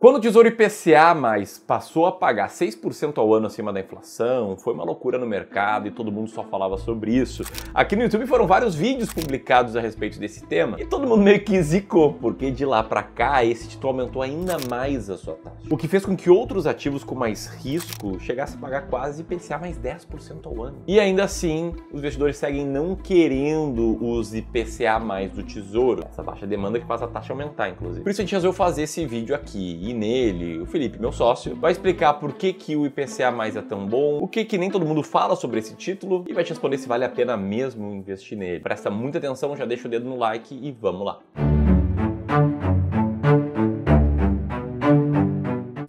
Quando o Tesouro IPCA+, passou a pagar 6% ao ano acima da inflação, foi uma loucura no mercado e todo mundo só falava sobre isso. Aqui no YouTube foram vários vídeos publicados a respeito desse tema e todo mundo meio que zicou, porque de lá pra cá esse título aumentou ainda mais a sua taxa. O que fez com que outros ativos com mais risco chegassem a pagar quase IPCA mais 10% ao ano. E ainda assim, os investidores seguem não querendo os IPCA+ do Tesouro. Essa baixa demanda que faz a taxa aumentar, inclusive. Por isso a gente resolveu fazer esse vídeo aqui. E nele, o Felipe, meu sócio, vai explicar por que o IPCA+ é tão bom, o que nem todo mundo fala sobre esse título e vai te responder se vale a pena mesmo investir nele. Presta muita atenção, já deixa o dedo no like e vamos lá.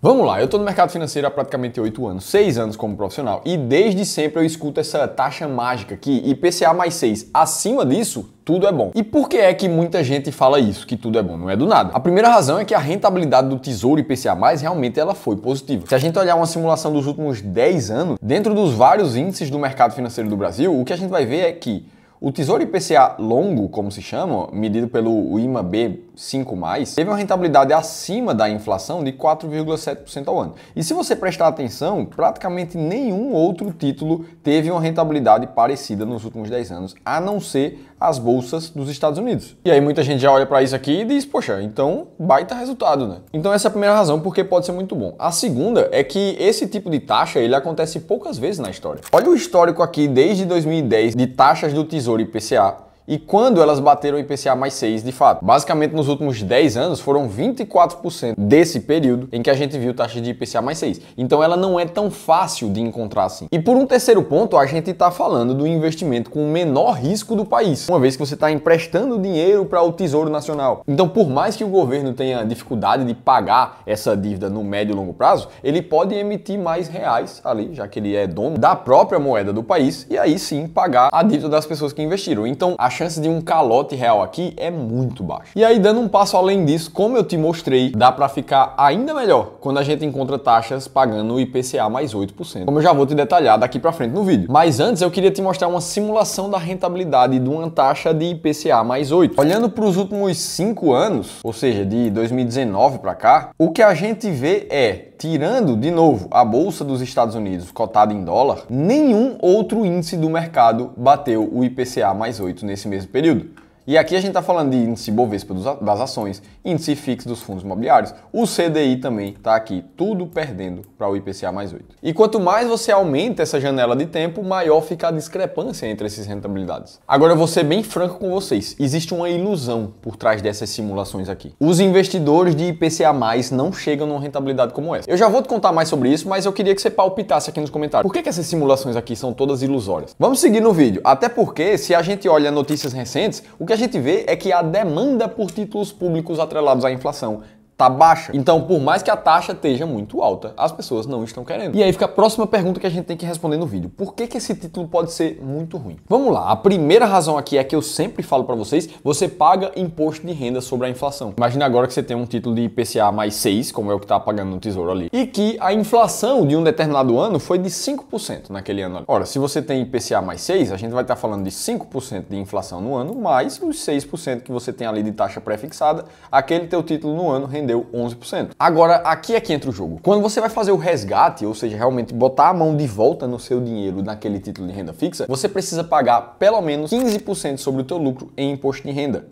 Vamos lá, eu tô no mercado financeiro há praticamente 8 anos, 6 anos como profissional, e desde sempre eu escuto essa taxa mágica que IPCA mais 6, acima disso, tudo é bom. E por que é que muita gente fala isso, que tudo é bom? Não é do nada. A primeira razão é que a rentabilidade do Tesouro IPCA+, realmente ela foi positiva. Se a gente olhar uma simulação dos últimos 10 anos, dentro dos vários índices do mercado financeiro do Brasil, o que a gente vai ver é que o Tesouro IPCA longo, como se chama, medido pelo IMAB5+, teve uma rentabilidade acima da inflação de 4,7% ao ano. E se você prestar atenção, praticamente nenhum outro título teve uma rentabilidade parecida nos últimos 10 anos, a não ser as bolsas dos Estados Unidos. E aí muita gente já olha para isso aqui e diz, poxa, então baita resultado, né? Então essa é a primeira razão porque pode ser muito bom. A segunda é que esse tipo de taxa, ele acontece poucas vezes na história. Olha o histórico aqui desde 2010 de taxas do Tesouro IPCA e quando elas bateram o IPCA mais 6 de fato. Basicamente nos últimos 10 anos foram 24% desse período em que a gente viu taxa de IPCA mais 6. Então ela não é tão fácil de encontrar assim. E por um terceiro ponto, a gente está falando do investimento com o menor risco do país, uma vez que você está emprestando dinheiro para o Tesouro Nacional. Então por mais que o governo tenha dificuldade de pagar essa dívida no médio e longo prazo, ele pode emitir mais reais ali, já que ele é dono da própria moeda do país, e aí sim pagar a dívida das pessoas que investiram. Então a chance de um calote real aqui é muito baixa. E aí, dando um passo além disso, como eu te mostrei, dá para ficar ainda melhor quando a gente encontra taxas pagando o IPCA mais 8%, como eu já vou te detalhar daqui para frente no vídeo. Mas antes, eu queria te mostrar uma simulação da rentabilidade de uma taxa de IPCA mais 8. Olhando para os últimos 5 anos, ou seja, de 2019 para cá, o que a gente vê é, tirando de novo a Bolsa dos Estados Unidos cotada em dólar, nenhum outro índice do mercado bateu o IPCA mais 8 nesse mesmo período. E aqui a gente está falando de índice Bovespa das ações, índice FIX dos fundos imobiliários, o CDI também está aqui, tudo perdendo para o IPCA mais 8. E quanto mais você aumenta essa janela de tempo, maior fica a discrepância entre essas rentabilidades. Agora eu vou ser bem franco com vocês, existe uma ilusão por trás dessas simulações aqui. Os investidores de IPCA+, não chegam numa rentabilidade como essa. Eu já vou te contar mais sobre isso, mas eu queria que você palpitasse aqui nos comentários. Por que essas simulações aqui são todas ilusórias? Vamos seguir no vídeo, até porque se a gente olha notícias recentes, o que a gente vê é que a demanda por títulos públicos atrelados à inflação tá baixa. Então, por mais que a taxa esteja muito alta, as pessoas não estão querendo. E aí fica a próxima pergunta que a gente tem que responder no vídeo. Por que esse título pode ser muito ruim? Vamos lá. A primeira razão aqui é que eu sempre falo para vocês, você paga imposto de renda sobre a inflação. Imagina agora que você tem um título de IPCA mais 6, como é o que tá pagando no Tesouro ali, e que a inflação de um determinado ano foi de 5% naquele ano ali. Ora, se você tem IPCA mais 6, a gente vai estar falando de 5% de inflação no ano, mais os 6% que você tem ali de taxa pré-fixada, aquele teu título no ano rendeu 11%. Agora, aqui é que entra o jogo. Quando você vai fazer o resgate, ou seja, realmente botar a mão de volta no seu dinheiro naquele título de renda fixa, você precisa pagar pelo menos 15% sobre o teu lucro em imposto de renda,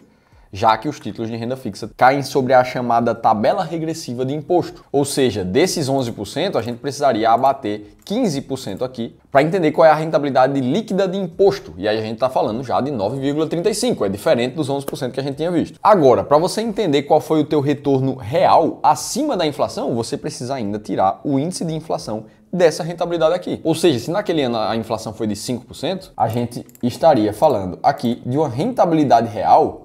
já que os títulos de renda fixa caem sobre a chamada tabela regressiva de imposto. Ou seja, desses 11%, a gente precisaria abater 15% aqui para entender qual é a rentabilidade líquida de imposto. E aí a gente está falando já de 9,35%, é diferente dos 11% que a gente tinha visto. Agora, para você entender qual foi o teu retorno real acima da inflação, você precisa ainda tirar o índice de inflação dessa rentabilidade aqui. Ou seja, se naquele ano a inflação foi de 5%, a gente estaria falando aqui de uma rentabilidade real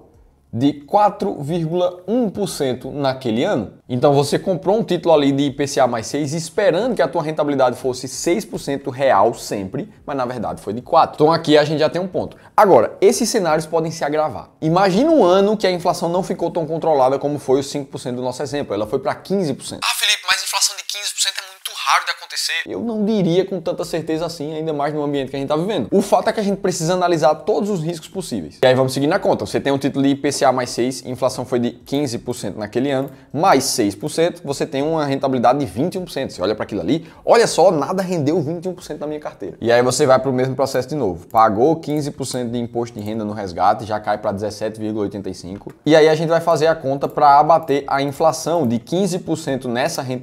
de 4,1% naquele ano. Então você comprou um título ali de IPCA mais 6 esperando que a tua rentabilidade fosse 6% real sempre, mas na verdade foi de 4%. Então aqui a gente já tem um ponto. Agora, esses cenários podem se agravar. Imagina um ano que a inflação não ficou tão controlada como foi os 5% do nosso exemplo, ela foi para 15%. Ah, Felipe, mas inflação de 15% é muito raro de acontecer. Eu não diria com tanta certeza assim, ainda mais no ambiente que a gente tá vivendo. O fato é que a gente precisa analisar todos os riscos possíveis. E aí vamos seguir na conta. Você tem um título de IPCA mais 6, inflação foi de 15% naquele ano, mais 6%, você tem uma rentabilidade de 21%. Você olha para aquilo ali, olha só, nada rendeu 21% na minha carteira. E aí você vai para o mesmo processo de novo. Pagou 15% de imposto de renda no resgate, já cai para 17,85%. E aí a gente vai fazer a conta para abater a inflação de 15% nessa rentabilidade.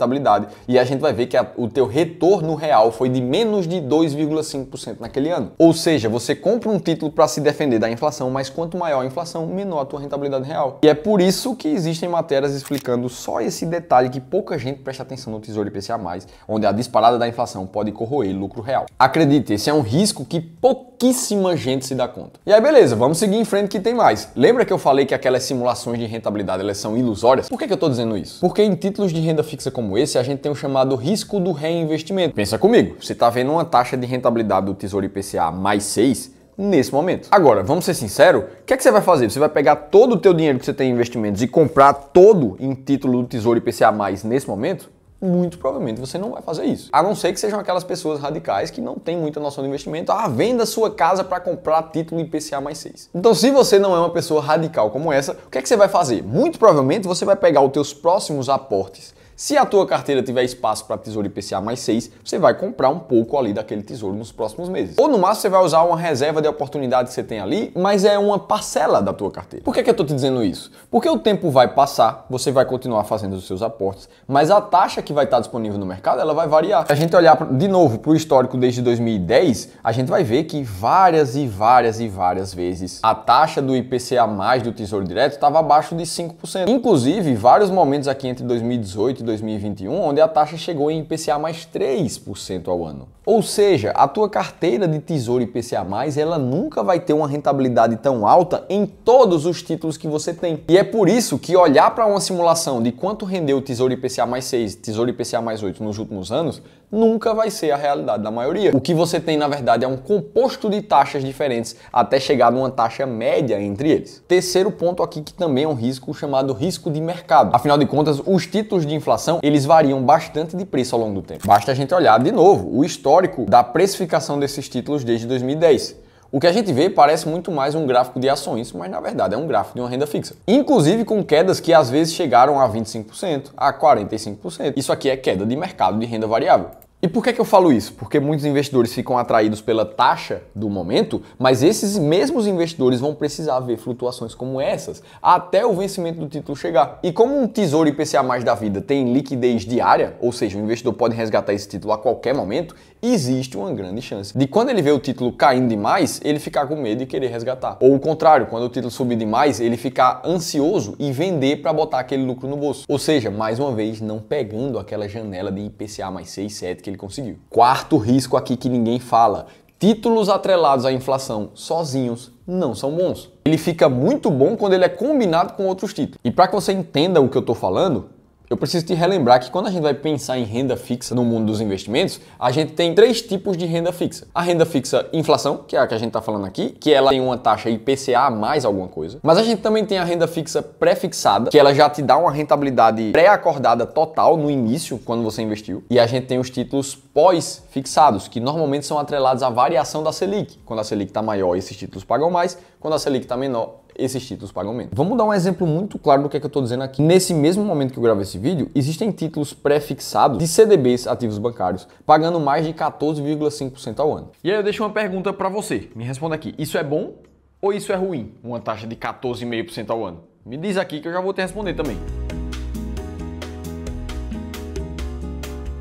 E a gente vai ver que o teu retorno real foi de menos de 2,5% naquele ano. Ou seja, você compra um título para se defender da inflação, mas quanto maior a inflação, menor a tua rentabilidade real. E é por isso que existem matérias explicando só esse detalhe que pouca gente presta atenção no Tesouro IPCA+, onde a disparada da inflação pode corroer lucro real. Acredite, esse é um risco que pouquíssima gente se dá conta. E aí beleza, vamos seguir em frente que tem mais. Lembra que eu falei que aquelas simulações de rentabilidade elas são ilusórias? Por que eu estou dizendo isso? Porque em títulos de renda fixa como esse, a gente tem o chamado risco do reinvestimento. Pensa comigo, você está vendo uma taxa de rentabilidade do Tesouro IPCA mais 6 nesse momento. Agora, vamos ser sinceros, o que é que você vai fazer? Você vai pegar todo o teu dinheiro que você tem em investimentos e comprar todo em título do Tesouro IPCA+, nesse momento? Muito provavelmente você não vai fazer isso. A não ser que sejam aquelas pessoas radicais que não têm muita noção de investimento. Venda sua casa para comprar título IPCA mais 6. Então, se você não é uma pessoa radical como essa, o que é que você vai fazer? Muito provavelmente você vai pegar os teus próximos aportes. Se a tua carteira tiver espaço para Tesouro IPCA mais 6, você vai comprar um pouco ali daquele tesouro nos próximos meses. Ou no máximo você vai usar uma reserva de oportunidade que você tem ali, mas é uma parcela da tua carteira. Por que eu estou te dizendo isso? Porque o tempo vai passar, você vai continuar fazendo os seus aportes, mas a taxa que vai estar disponível no mercado, ela vai variar. Se a gente olhar de novo para o histórico desde 2010, a gente vai ver que várias vezes a taxa do IPCA mais do Tesouro Direto estava abaixo de 5%. Inclusive, vários momentos aqui entre 2018 e 2021, onde a taxa chegou em IPCA mais 3% ao ano. Ou seja, a tua carteira de Tesouro IPCA+, ela nunca vai ter uma rentabilidade tão alta em todos os títulos que você tem. E é por isso que olhar para uma simulação de quanto rendeu o Tesouro IPCA mais 6, Tesouro IPCA mais 8 nos últimos anos, nunca vai ser a realidade da maioria. O que você tem, na verdade, é um composto de taxas diferentes até chegar numa taxa média entre eles. Terceiro ponto aqui que também é um risco chamado risco de mercado. Afinal de contas, os títulos de inflação, eles variam bastante de preço ao longo do tempo. Basta a gente olhar de novo o histórico da precificação desses títulos desde 2010. O que a gente vê parece muito mais um gráfico de ações, mas na verdade é um gráfico de uma renda fixa. Inclusive com quedas que às vezes chegaram a 25%, a 45%. Isso aqui é queda de mercado de renda variável. E por que eu falo isso? Porque muitos investidores ficam atraídos pela taxa do momento, mas esses mesmos investidores vão precisar ver flutuações como essas até o vencimento do título chegar. E como um Tesouro IPCA mais da vida tem liquidez diária, ou seja, o investidor pode resgatar esse título a qualquer momento, existe uma grande chance de quando ele vê o título caindo demais, ele ficar com medo e querer resgatar. Ou o contrário, quando o título subir demais, ele ficar ansioso e vender para botar aquele lucro no bolso. Ou seja, mais uma vez, não pegando aquela janela de IPCA mais 6, 7 que ele conseguiu. Quarto risco aqui que ninguém fala. Títulos atrelados à inflação sozinhos não são bons. Ele fica muito bom quando ele é combinado com outros títulos. E para que você entenda o que eu estou falando, eu preciso te relembrar que quando a gente vai pensar em renda fixa no mundo dos investimentos, a gente tem três tipos de renda fixa. A renda fixa inflação, que é a que a gente está falando aqui, que ela tem uma taxa IPCA mais alguma coisa. Mas a gente também tem a renda fixa pré-fixada, que ela já te dá uma rentabilidade pré-acordada total no início, quando você investiu. E a gente tem os títulos pós-fixados, que normalmente são atrelados à variação da Selic. Quando a Selic está maior, esses títulos pagam mais. Quando a Selic está menor, esses títulos pagam menos. Vamos dar um exemplo muito claro do que é que eu estou dizendo aqui. Nesse mesmo momento que eu gravo esse vídeo, existem títulos pré-fixados de CDBs, ativos bancários, pagando mais de 14,5% ao ano. E aí eu deixo uma pergunta para você. Me responda aqui. Isso é bom ou isso é ruim? Uma taxa de 14,5% ao ano? Me diz aqui que eu já vou te responder também.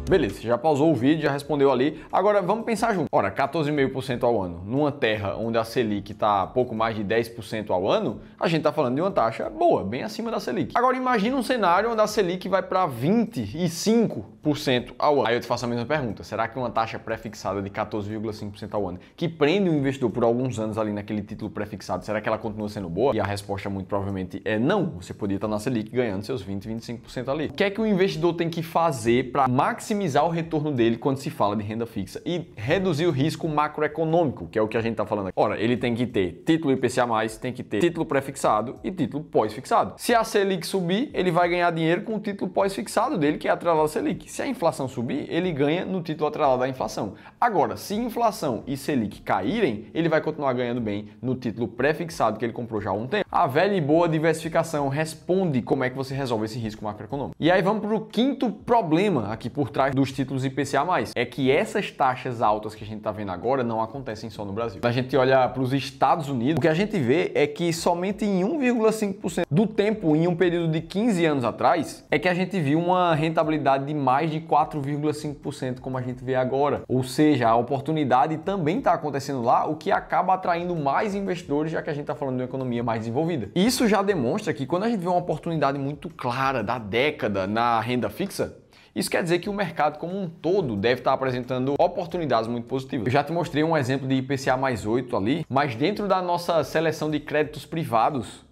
Beleza, já pausou o vídeo, já respondeu ali. Agora vamos pensar junto. Ora, 14,5% ao ano, numa terra onde a Selic está pouco mais de 10% ao ano, a gente está falando de uma taxa boa, bem acima da Selic. Agora imagina um cenário onde a Selic vai para 25% ao ano. Aí eu te faço a mesma pergunta. Será que uma taxa pré-fixada de 14,5% ao ano, que prende o investidor por alguns anos ali naquele título pré-fixado, será que ela continua sendo boa? E a resposta muito provavelmente é não. Você poderia estar na Selic ganhando seus 20, 25% ali. O que é que o investidor tem que fazer para maximizar maximizar o retorno dele quando se fala de renda fixa e reduzir o risco macroeconômico, que é o que a gente está falando aqui. Ora, ele tem que ter título IPCA+, tem que ter título pré-fixado e título pós-fixado. Se a Selic subir, ele vai ganhar dinheiro com o título pós-fixado dele, que é atrelado à Selic. Se a inflação subir, ele ganha no título atrelado à inflação. Agora, se inflação e Selic caírem, ele vai continuar ganhando bem no título pré-fixado que ele comprou já há um tempo. A velha e boa diversificação responde como é que você resolve esse risco macroeconômico. E aí vamos para o quinto problema aqui por trás dos títulos IPCA+. É que essas taxas altas que a gente está vendo agora não acontecem só no Brasil. Quando a gente olha para os Estados Unidos, o que a gente vê é que somente em 1,5% do tempo, em um período de 15 anos atrás, é que a gente viu uma rentabilidade de mais de 4,5%, como a gente vê agora. Ou seja, a oportunidade também está acontecendo lá, o que acaba atraindo mais investidores, já que a gente está falando de uma economia mais desenvolvida. Isso já demonstra que quando a gente vê uma oportunidade muito clara da década na renda fixa, isso quer dizer que o mercado como um todo deve estar apresentando oportunidades muito positivas. Eu já te mostrei um exemplo de IPCA mais 8 ali, mas dentro da nossa seleção de créditos privados,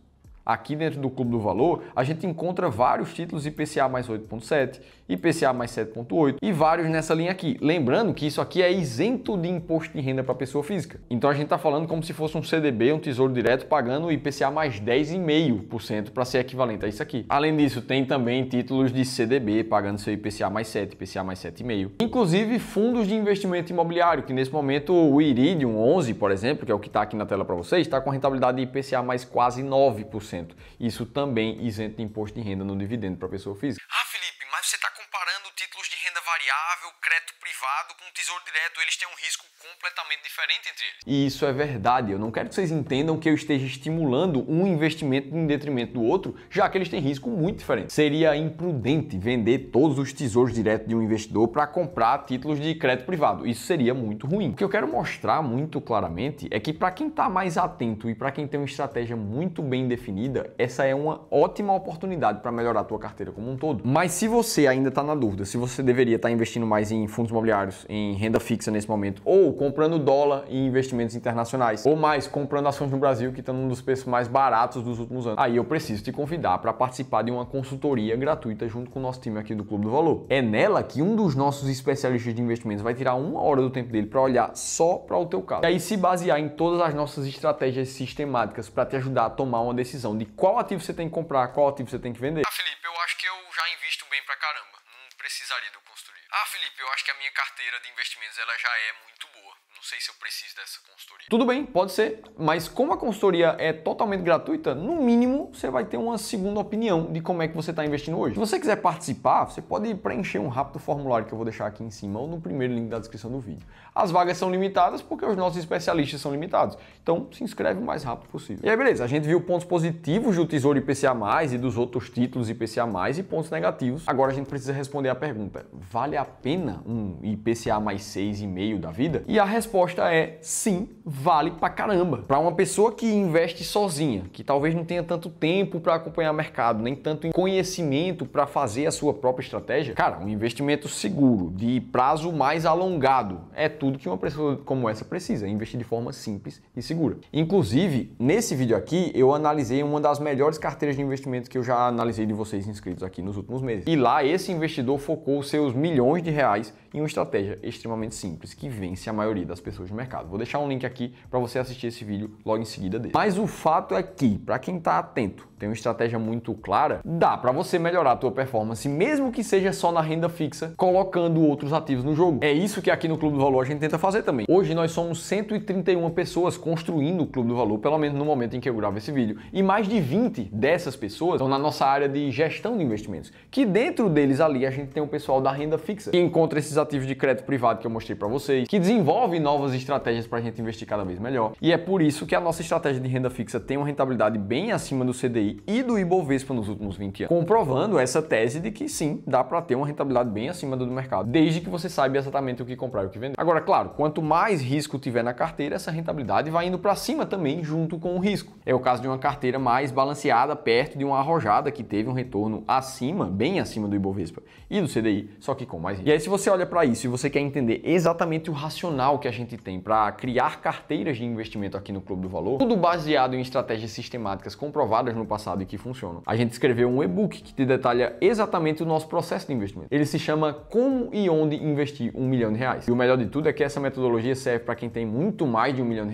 aqui dentro do Clube do Valor, a gente encontra vários títulos IPCA mais 8,7, IPCA mais 7,8 e vários nessa linha aqui. Lembrando que isso aqui é isento de imposto de renda para pessoa física. Então a gente está falando como se fosse um CDB, um Tesouro Direto, pagando o IPCA mais 10,5% para ser equivalente a isso aqui. Além disso, tem também títulos de CDB pagando seu IPCA mais 7, IPCA mais 7,5. Inclusive fundos de investimento imobiliário, que nesse momento o Iridium 11, por exemplo, que é o que está aqui na tela para vocês, está com rentabilidade de IPCA mais quase 9%. Isso também isento de imposto de renda no dividendo para a pessoa física. Ah, Felipe, mas você está comparando títulos de renda variável, crédito privado com tesouro direto. Eles têm um risco completamente diferente entre eles. E isso é verdade. Eu não quero que vocês entendam que eu esteja estimulando um investimento em detrimento do outro, já que eles têm risco muito diferente. Seria imprudente vender todos os tesouros diretos de um investidor para comprar títulos de crédito privado. Isso seria muito ruim. O que eu quero mostrar muito claramente é que para quem está mais atento e para quem tem uma estratégia muito bem definida, essa é uma ótima oportunidade para melhorar a tua carteira como um todo. Mas se você ainda está na dúvida, se você deveria estar investindo mais em fundos imobiliários, em renda fixa nesse momento, ou comprando dólar em investimentos internacionais, ou mais comprando ações no Brasil, que estão num dos preços mais baratos dos últimos anos, aí eu preciso te convidar para participar de uma consultoria gratuita junto com o nosso time aqui do Clube do Valor. É nela que um dos nossos especialistas de investimentos vai tirar 1 hora do tempo dele para olhar só para o teu caso. E aí se basear em todas as nossas estratégias sistemáticas para te ajudar a tomar uma decisão de qual ativo você tem que comprar, qual ativo você tem que vender. Ah, Felipe, eu acho que eu já invisto bem pra caramba. Não precisaria de eu construir. Ah, Felipe, eu acho que a minha carteira de investimentos ela já é muito boa. Não sei se eu preciso dessa consultoria. Tudo bem, pode ser, mas como a consultoria é totalmente gratuita, no mínimo você vai ter uma segunda opinião de como é que você está investindo hoje. Se você quiser participar, você pode preencher um rápido formulário que eu vou deixar aqui em cima ou no primeiro link da descrição do vídeo. As vagas são limitadas porque os nossos especialistas são limitados, então se inscreve o mais rápido possível. E aí beleza, a gente viu pontos positivos do Tesouro IPCA+, e dos outros títulos IPCA+, e pontos negativos. Agora a gente precisa responder a pergunta, vale a pena um IPCA mais 6,5 da vida? E a resposta é sim, vale pra caramba. Para uma pessoa que investe sozinha, que talvez não tenha tanto tempo para acompanhar o mercado, nem tanto conhecimento para fazer a sua própria estratégia, cara, um investimento seguro, de prazo mais alongado, é tudo que uma pessoa como essa precisa, investir de forma simples e segura. Inclusive, nesse vídeo aqui, eu analisei uma das melhores carteiras de investimentos que eu já analisei de vocês inscritos aqui nos últimos meses. E lá, esse investidor focou seus milhões de reais em uma estratégia extremamente simples, que vence a maioria das pessoas no mercado. Vou deixar um link aqui para você assistir esse vídeo logo em seguida dele. Mas o fato é que, para quem está atento, tem uma estratégia muito clara, dá para você melhorar a tua performance, mesmo que seja só na renda fixa, colocando outros ativos no jogo. É isso que aqui no Clube do Valor a gente tenta fazer também. Hoje nós somos 131 pessoas construindo o Clube do Valor, pelo menos no momento em que eu gravo esse vídeo. E mais de 20 dessas pessoas estão na nossa área de gestão de investimentos, que dentro deles ali a gente tem o pessoal da renda fixa, que encontra esses ativos de crédito privado que eu mostrei para vocês, que desenvolve novas estratégias para a gente investir cada vez melhor. E é por isso que a nossa estratégia de renda fixa tem uma rentabilidade bem acima do CDI e do Ibovespa nos últimos 20 anos, comprovando essa tese de que sim, dá para ter uma rentabilidade bem acima do mercado, desde que você saiba exatamente o que comprar e o que vender. Agora, claro, quanto mais risco tiver na carteira, essa rentabilidade vai indo para cima também junto com o risco. É o caso de uma carteira mais balanceada, perto de uma arrojada que teve um retorno acima, bem acima do Ibovespa e do CDI, só que com mais risco. E aí, se você olha para isso e você quer entender exatamente o racional que a gente tem para criar carteiras de investimento aqui no Clube do Valor, tudo baseado em estratégias sistemáticas comprovadas no passado, passado e que funcionam. A gente escreveu um e-book que te detalha exatamente o nosso processo de investimento. Ele se chama Como e Onde Investir R$1 milhão. E o melhor de tudo é que essa metodologia serve para quem tem muito mais de R$1 milhão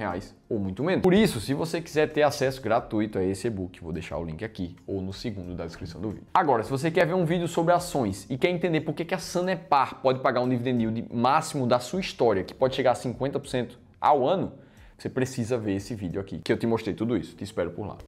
ou muito menos. Por isso, se você quiser ter acesso gratuito a esse e-book, vou deixar o link aqui ou no segundo da descrição do vídeo. Agora, se você quer ver um vídeo sobre ações e quer entender por que a Sanepar pode pagar um dividend yield máximo da sua história, que pode chegar a 50% ao ano, você precisa ver esse vídeo aqui, que eu te mostrei tudo isso. Te espero por lá.